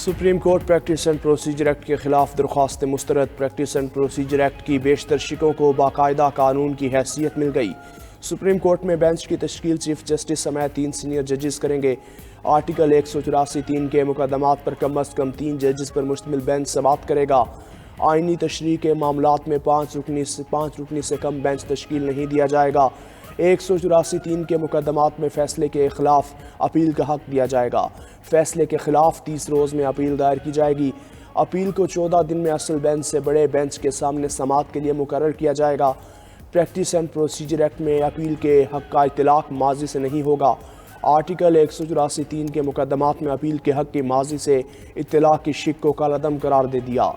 Supreme court practice and procedure act کے خلاف درخواست مسترد۔ پریکٹس اینڈ پروسیجر ایکٹ کی بیشتر شقوں کو باقاعدہ قانون کی حیثیت مل گئی۔ سپریم کورٹ میں بینچ کی تشکیل چیف جسٹس سمیت 3 سینئر ججز کریں گے۔ آرٹیکل 184(3) کے مقدمات پر کم از کم 3 ججز پر مشتمل بینچ سماعت کرے گا۔ آئینی تشریح کے معاملات میں 5 رکنی سے کم بینچ تشکیل نہیں دیا جائے گا۔ 184(3) کے مقدمات میں فیصلے کے خلاف اپیل کا حق دیا جائے گا۔ فیصلے کے خلاف 30 روز میں اپیل دائر کی جائے گی۔ اپیل کو 14 دن میں اصل بینچ سے بڑے بینچ کے سامنے سماعت کے لیے مقرر کیا جائے گا۔ پریکٹس اینڈ پروسیجر ایکٹ میں اپیل کے حق کا اطلاق ماضی سے نہیں ہوگا۔ آرٹیکل 184(3) کے مقدمات میں اپیل کے حق کی ماضی سے اطلاق کی شق کو کالعدم قرار دے دیا۔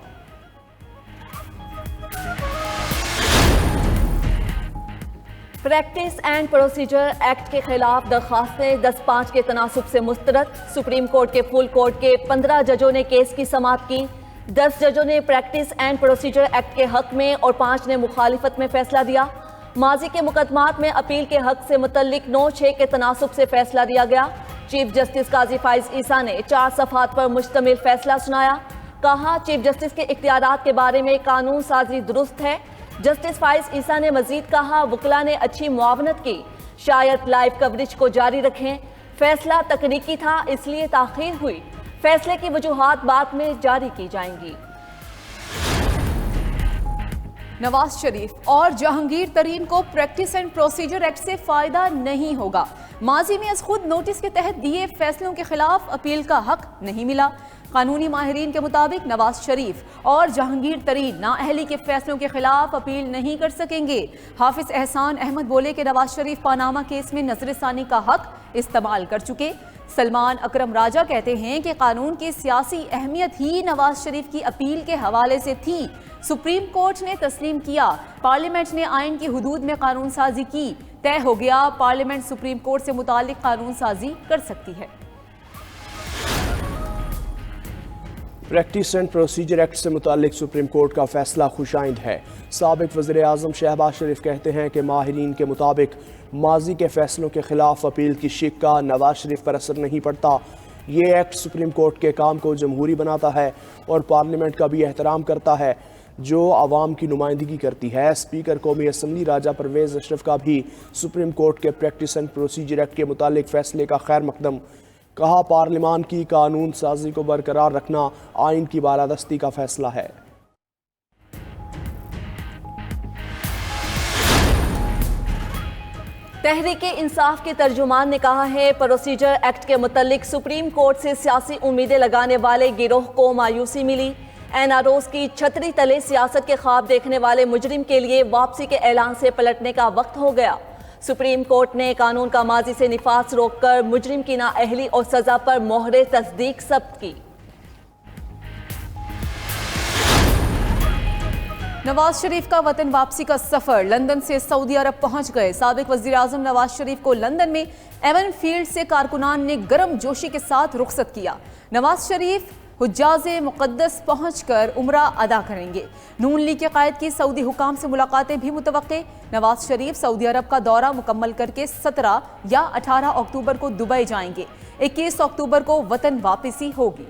پریکٹس اینڈ پروسیجر ایکٹ کے خلاف درخواستیں 10-5 کے تناسب سے مسترد۔ سپریم کورٹ کے فل کورٹ کے 15 ججوں نے کیس کی سماعت کی۔ 10 ججوں نے پریکٹس اینڈ پروسیجر ایکٹ کے حق میں اور 5 نے مخالفت میں فیصلہ دیا۔ ماضی کے مقدمات میں اپیل کے حق سے متعلق 9-6 کے تناسب سے فیصلہ دیا گیا۔ چیف جسٹس قاضی فائز عیسیٰ نے 4 صفحات پر مشتمل فیصلہ سنایا۔ کہا چیف جسٹس کے اختیارات کے بارے میں قانون سازی درست ہے۔ جسٹس فائز عیسیٰ نے مزید کہا وکلاء نے اچھی معاونت کی، شاید لائیو کوریج کو جاری رکھیں۔ فیصلہ تکنیکی تھا اس لیے تاخیر ہوئی۔ فیصلے کی وجوہات بعد میں جاری کی جائیں گی۔ نواز شریف اور جہانگیر ترین کو پریکٹس اینڈ پروسیجر ایکٹ سے فائدہ نہیں ہوگا۔ ماضی میں از خود نوٹس کے تحت دیے فیصلوں کے خلاف اپیل کا حق نہیں ملا۔ قانونی ماہرین کے مطابق نواز شریف اور جہانگیر ترین نااہلی کے فیصلوں کے خلاف اپیل نہیں کر سکیں گے۔ حافظ احسان احمد بولے کہ نواز شریف پاناما کیس میں نظر ثانی کا حق استعمال کر چکے۔ سلمان اکرم راجہ کہتے ہیں کہ قانون کی سیاسی اہمیت ہی نواز شریف کی اپیل کے حوالے سے تھی۔ سپریم کورٹ نے تسلیم کیا، پارلیمنٹ نے آئین کی حدود میں قانون سازی کی، طے ہو گیا پارلیمنٹ سپریم کورٹ سے متعلق قانون سازی کر سکتی ہے۔ پریکٹس اینڈ پروسیجر ایکٹ سے متعلق سپریم کورٹ کا فیصلہ خوش آئند ہے۔ سابق وزیر اعظم شہباز شریف کہتے ہیں کہ ماہرین کے مطابق ماضی کے فیصلوں کے خلاف اپیل کی شق کا نواز شریف پر اثر نہیں پڑتا۔ یہ ایکٹ سپریم کورٹ کے کام کو جمہوری بناتا ہے اور پارلیمنٹ کا بھی احترام کرتا ہے جو عوام کی نمائندگی کرتی ہے۔ اسپیکر قومی اسمبلی راجہ پرویز اشرف کا بھی سپریم کورٹ کے پریکٹس اینڈ پروسیجر ایکٹ کے متعلق فیصلے کا خیر مقدم۔ کہا پارلیمان کی قانون سازی کو برقرار رکھنا آئین کی بالادستی کا فیصلہ ہے۔ تحریک انصاف کے ترجمان نے کہا ہے پروسیجر ایکٹ کے متعلق سپریم کورٹ سے سیاسی امیدیں لگانے والے گروہ کو مایوسی ملی۔ این آر اوز کی چھتری تلے سیاست کے خواب دیکھنے والے مجرم کے لیے واپسی کے اعلان سے پلٹنے کا وقت ہو گیا۔ سپریم کورٹ نے قانون کا ماضی سے نفاذ روک کر مجرم کی نااہلی اور سزا پر مہر تصدیق ثبت کی۔ نواز شریف کا وطن واپسی کا سفر، لندن سے سعودی عرب پہنچ گئے۔ سابق وزیر اعظم نواز شریف کو لندن میں ایون فیلڈ سے کارکنان نے گرم جوشی کے ساتھ رخصت کیا۔ نواز شریف حجاز مقدس پہنچ کر عمرہ ادا کریں گے۔ نون لیگ کے قائد کی سعودی حکام سے ملاقاتیں بھی متوقع۔ نواز شریف سعودی عرب کا دورہ مکمل کر کے 17 یا 18 اکتوبر کو دبئی جائیں گے۔ 21 اکتوبر کو وطن واپسی ہوگی۔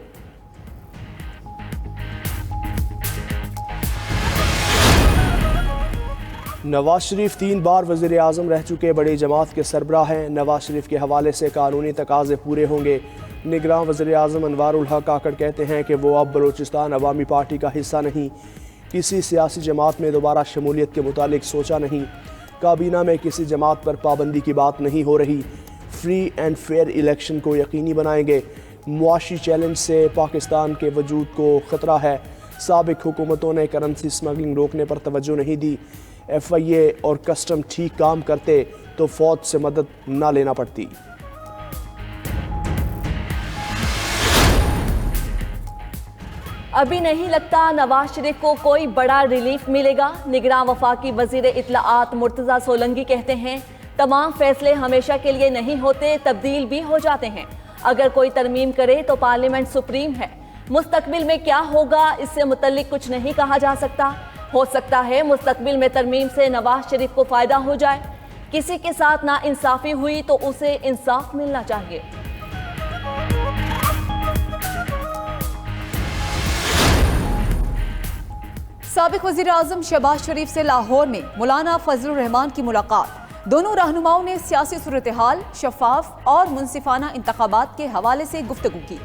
نواز شریف 3 بار وزیر اعظم رہ چکے بڑی جماعت کے سربراہ ہیں۔ نواز شریف کے حوالے سے قانونی تقاضے پورے ہوں گے۔ نگراں وزیر اعظم انوار الحق کاکڑ کہتے ہیں کہ وہ اب بلوچستان عوامی پارٹی کا حصہ نہیں، کسی سیاسی جماعت میں دوبارہ شمولیت کے متعلق سوچا نہیں، کابینہ میں کسی جماعت پر پابندی کی بات نہیں ہو رہی، فری اینڈ فیئر الیکشن کو یقینی بنائیں گے۔ معاشی چیلنج سے پاکستان کے وجود کو خطرہ ہے۔ سابق حکومتوں نے کرنسی سمگلنگ روکنے پر توجہ نہیں دی۔ ایف آئی اے اور کسٹم ٹھیک کام کرتے تو فوج سے مدد نہ لینا پڑتی۔ ابھی نہیں لگتا نواز شریف کو کوئی بڑا ریلیف ملے گا۔ نگراں وفاقی وزیر اطلاعات مرتضیٰ سولنگی کہتے ہیں تمام فیصلے ہمیشہ کے لیے نہیں ہوتے، تبدیل بھی ہو جاتے ہیں۔ اگر کوئی ترمیم کرے تو پارلیمنٹ سپریم ہے۔ مستقبل میں کیا ہوگا اس سے متعلق کچھ نہیں کہا جا سکتا۔ ہو سکتا ہے مستقبل میں ترمیم سے نواز شریف کو فائدہ ہو جائے۔ کسی کے ساتھ ناانصافی ہوئی تو اسے انصاف ملنا چاہیے۔ سابق وزیر اعظم شہباز شریف سے لاہور میں مولانا فضل الرحمان کی ملاقات۔ دونوں رہنماؤں نے سیاسی صورتحال، شفاف اور منصفانہ انتخابات کے حوالے سے گفتگو کی۔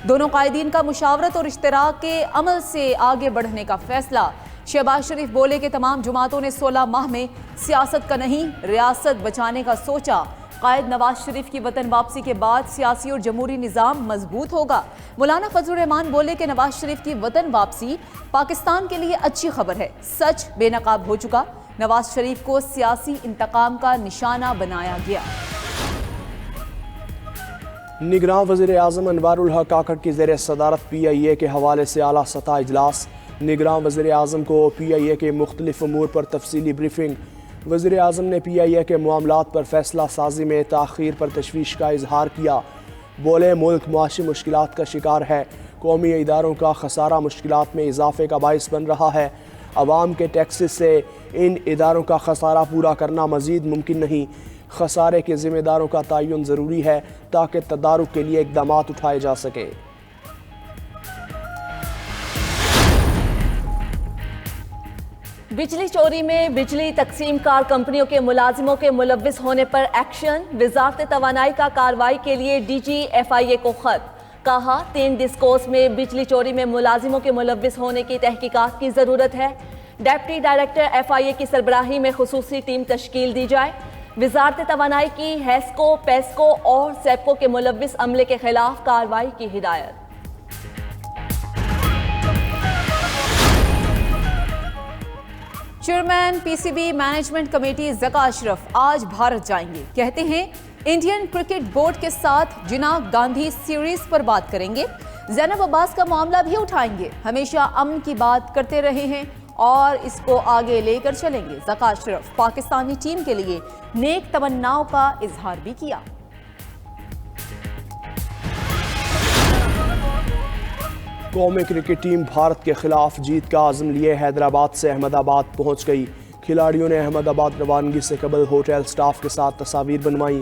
دونوں قائدین کا مشاورت اور اشتراک کے عمل سے آگے بڑھنے کا فیصلہ۔ شہباز شریف بولے کہ تمام جماعتوں نے 16 ماہ میں سیاست کا نہیں، ریاست بچانے کا سوچا۔ قائد نواز شریف کی وطن واپسی کے بعد سیاسی اور جمہوری نظام مضبوط ہوگا۔ مولانا فضل الرحمان بولے کہ نواز شریف کی وطن واپسی پاکستان کے لیے اچھی خبر ہے۔ سچ بے نقاب ہو چکا۔ نواز شریف کو سیاسی انتقام کا نشانہ بنایا گیا۔ نگراں وزیر اعظم انوار الحق کاکڑ کی زیر صدارت پی آئی اے کے حوالے سے اعلیٰ سطح اجلاس۔ نگراں وزیر اعظم کو پی آئی اے کے مختلف امور پر تفصیلی بریفنگ۔ وزیر اعظم نے پی آئی اے کے معاملات پر فیصلہ سازی میں تاخیر پر تشویش کا اظہار کیا۔ بولے ملک معاشی مشکلات کا شکار ہے، قومی اداروں کا خسارہ مشکلات میں اضافے کا باعث بن رہا ہے۔ عوام کے ٹیکسز سے ان اداروں کا خسارہ پورا کرنا مزید ممکن نہیں۔ خسارے کے ذمہ داروں کا تعین ضروری ہے تاکہ تدارک کے لیے اقدامات اٹھائے جا سکے۔ بجلی چوری میں بجلی تقسیم کار کمپنیوں کے ملازموں کے ملوث ہونے پر ایکشن۔ وزارت توانائی کا کارروائی کے لیے ڈی جی ایف آئی اے کو خط۔ کہا 3 ڈسکوز میں بجلی چوری میں ملازموں کے ملوث ہونے کی تحقیقات کی ضرورت ہے۔ ڈپٹی ڈائریکٹر ایف آئی اے کی سربراہی میں خصوصی ٹیم تشکیل دی جائے۔ وزارت توانائی کی ہیسکو، پیسکو اور سیپکو کے ملوث عملے کے خلاف کارروائی کی ہدایت۔ Chairman P C B management committee Zaka Ashraf آج بھارت جائیں گے۔ کہتے ہیں انڈین کرکٹ بورڈ کے ساتھ جناح گاندھی سیریز پر بات کریں گے۔ زینب عباس کا معاملہ بھی اٹھائیں گے۔ ہمیشہ امن کی بات کرتے رہے ہیں اور اس کو آگے لے کر چلیں گے۔ ذکا اشرف پاکستانی ٹیم کے لیے نیک تمناؤں کا اظہار بھی کیا۔ قومی کرکٹ ٹیم بھارت کے خلاف جیت کا عزم لیے حیدرآباد سے احمد آباد پہنچ گئی۔ کھلاڑیوں نے احمد آباد روانگی سے قبل ہوٹل سٹاف کے ساتھ تصاویر بنوائیں۔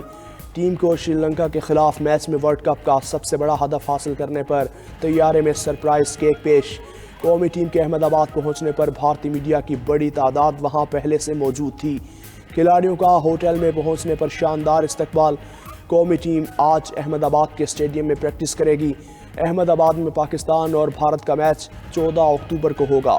ٹیم کو شری لنکا کے خلاف میچ میں ورلڈ کپ کا سب سے بڑا ہدف حاصل کرنے پر طیارے میں سرپرائز کیک پیش۔ قومی ٹیم کے احمد آباد پہنچنے پر بھارتی میڈیا کی بڑی تعداد وہاں پہلے سے موجود تھی۔ کھلاڑیوں کا ہوٹل میں پہنچنے پر شاندار استقبال۔ قومی ٹیم آج احمد آباد کے اسٹیڈیم میں پریکٹس کرے گی۔ احمد آباد میں پاکستان اور بھارت کا میچ 14 اکتوبر کو ہوگا۔